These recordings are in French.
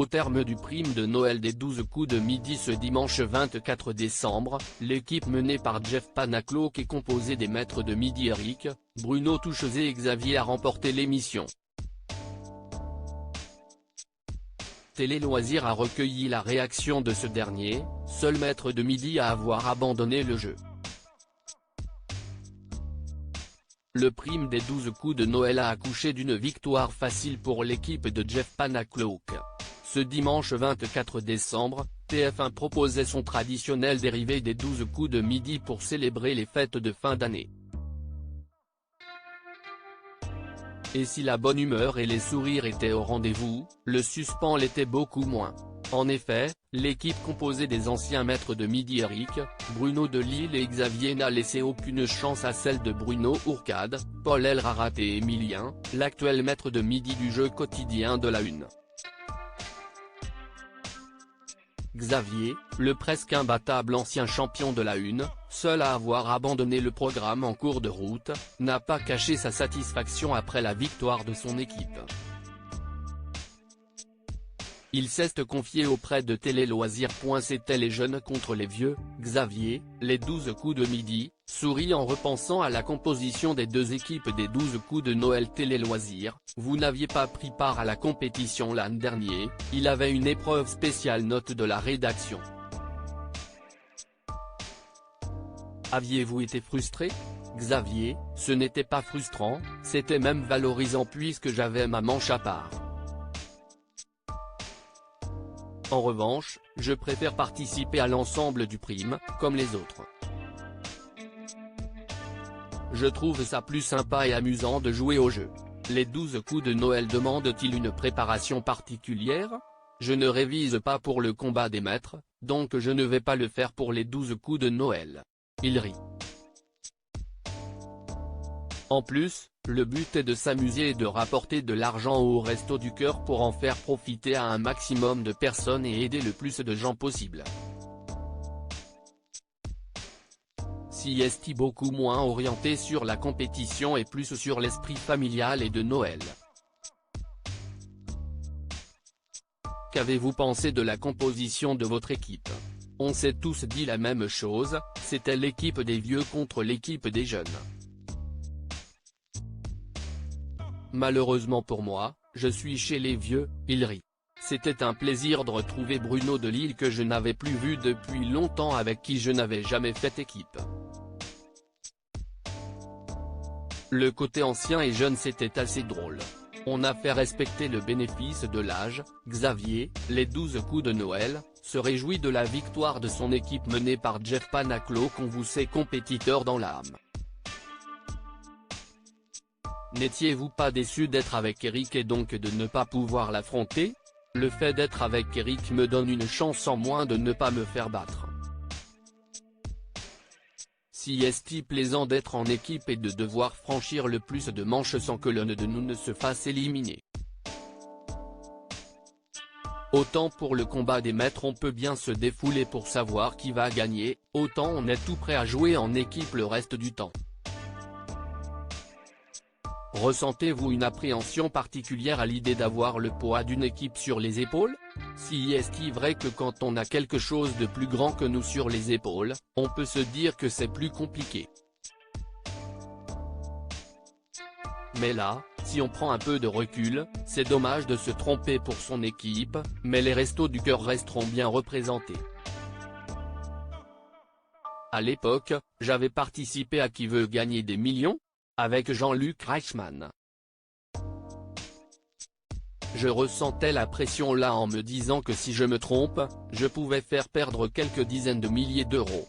Au terme du prime de Noël des 12 coups de midi ce dimanche 24 décembre, l'équipe menée par Jeff Panacloak et composée des maîtres de midi Eric, Bruno Touchezé et Xavier a remporté l'émission. Télé Loisirs a recueilli la réaction de ce dernier, seul maître de midi à avoir abandonné le jeu. Le prime des 12 coups de Noël a accouché d'une victoire facile pour l'équipe de Jeff Panacloak. Ce dimanche 24 décembre, TF1 proposait son traditionnel dérivé des 12 coups de midi pour célébrer les fêtes de fin d'année. Et si la bonne humeur et les sourires étaient au rendez-vous, le suspens l'était beaucoup moins. En effet, l'équipe composée des anciens maîtres de midi Eric, Bruno Delisle et Xavier n'a laissé aucune chance à celle de Bruno Ourcade, Paul Elrarat et Emilien, l'actuel maître de midi du jeu quotidien de la Une. Xavier, le presque imbattable ancien champion de la Une, seul à avoir abandonné le programme en cours de route, n'a pas caché sa satisfaction après la victoire de son équipe. Il s'est confié auprès de Télé Loisirs. C'était les jeunes contre les vieux, Xavier, les 12 coups de midi, sourit en repensant à la composition des deux équipes des 12 coups de Noël Télé Loisirs. Vous n'aviez pas pris part à la compétition l'an dernier, il avait une épreuve spéciale. Note de la rédaction. Aviez-vous été frustré? Xavier, ce n'était pas frustrant, c'était même valorisant puisque j'avais ma manche à part. En revanche, je préfère participer à l'ensemble du prime, comme les autres. Je trouve ça plus sympa et amusant de jouer au jeu. Les 12 coups de Noël demandent-ils une préparation particulière? Je ne révise pas pour le combat des maîtres, donc je ne vais pas le faire pour les 12 coups de Noël. Il rit. En plus, le but est de s'amuser et de rapporter de l'argent au Resto du Cœur pour en faire profiter à un maximum de personnes et aider le plus de gens possible. Si est beaucoup moins orienté sur la compétition et plus sur l'esprit familial et de Noël. Qu'avez-vous pensé de la composition de votre équipe? On s'est tous dit la même chose, c'était l'équipe des vieux contre l'équipe des jeunes. Malheureusement pour moi, je suis chez les vieux, il rit. C'était un plaisir de retrouver Bruno Delisle que je n'avais plus vu depuis longtemps, avec qui je n'avais jamais fait équipe. Le côté ancien et jeune, c'était assez drôle. On a fait respecter le bénéfice de l'âge. Xavier, les 12 coups de Noël, se réjouit de la victoire de son équipe menée par Jeff Panacloak. On vous sait compétiteur dans l'âme. N'étiez-vous pas déçu d'être avec Eric et donc de ne pas pouvoir l'affronter? Le fait d'être avec Eric me donne une chance en moins de ne pas me faire battre. Si est plaisant d'être en équipe et de devoir franchir le plus de manches sans que l'un de nous ne se fasse éliminer. Autant pour le combat des maîtres on peut bien se défouler pour savoir qui va gagner, autant on est tout prêt à jouer en équipe le reste du temps. Ressentez-vous une appréhension particulière à l'idée d'avoir le poids d'une équipe sur les épaules? Si est-il vrai que quand on a quelque chose de plus grand que nous sur les épaules, on peut se dire que c'est plus compliqué. Mais là, si on prend un peu de recul, c'est dommage de se tromper pour son équipe, mais les Restos du Cœur resteront bien représentés. À l'époque, j'avais participé à Qui veut gagner des millions? Avec Jean-Luc Reichmann. Je ressentais la pression là en me disant que si je me trompe, je pouvais faire perdre quelques dizaines de milliers d'euros.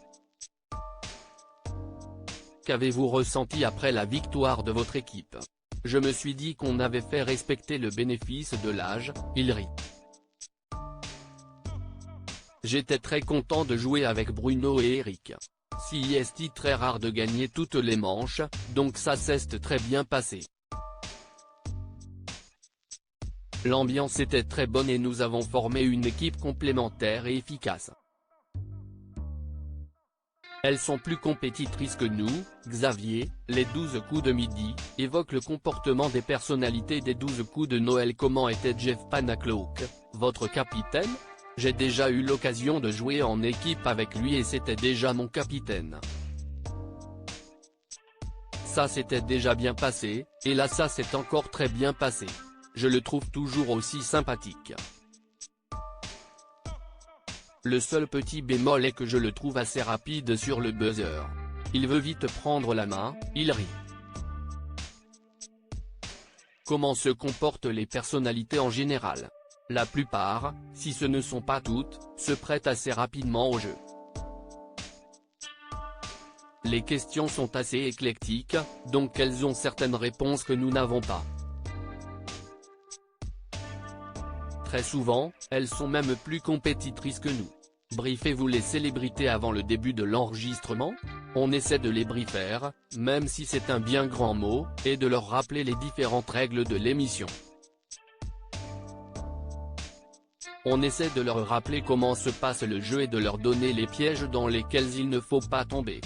Qu'avez-vous ressenti après la victoire de votre équipe? Je me suis dit qu'on avait fait respecter le bénéfice de l'âge, il rit. J'étais très content de jouer avec Bruno et Eric. Si est très rare de gagner toutes les manches, donc ça s'est très bien passé. L'ambiance était très bonne et nous avons formé une équipe complémentaire et efficace. Elles sont plus compétitrices que nous. Xavier, les 12 coups de midi, évoque le comportement des personnalités des 12 coups de Noël. Comment était Jeff Panacloak? Votre capitaine? J'ai déjà eu l'occasion de jouer en équipe avec lui et c'était déjà mon capitaine. Ça s'était déjà bien passé, et là ça s'est encore très bien passé. Je le trouve toujours aussi sympathique. Le seul petit bémol est que je le trouve assez rapide sur le buzzer. Il veut vite prendre la main, il rit. Comment se comportent les personnalités en général? La plupart, si ce ne sont pas toutes, se prêtent assez rapidement au jeu. Les questions sont assez éclectiques, donc elles ont certaines réponses que nous n'avons pas. Très souvent, elles sont même plus compétitrices que nous. Briefez-vous les célébrités avant le début de l'enregistrement? On essaie de les briefer, même si c'est un bien grand mot, et de leur rappeler les différentes règles de l'émission. On essaie de leur rappeler comment se passe le jeu et de leur donner les pièges dans lesquels il ne faut pas tomber.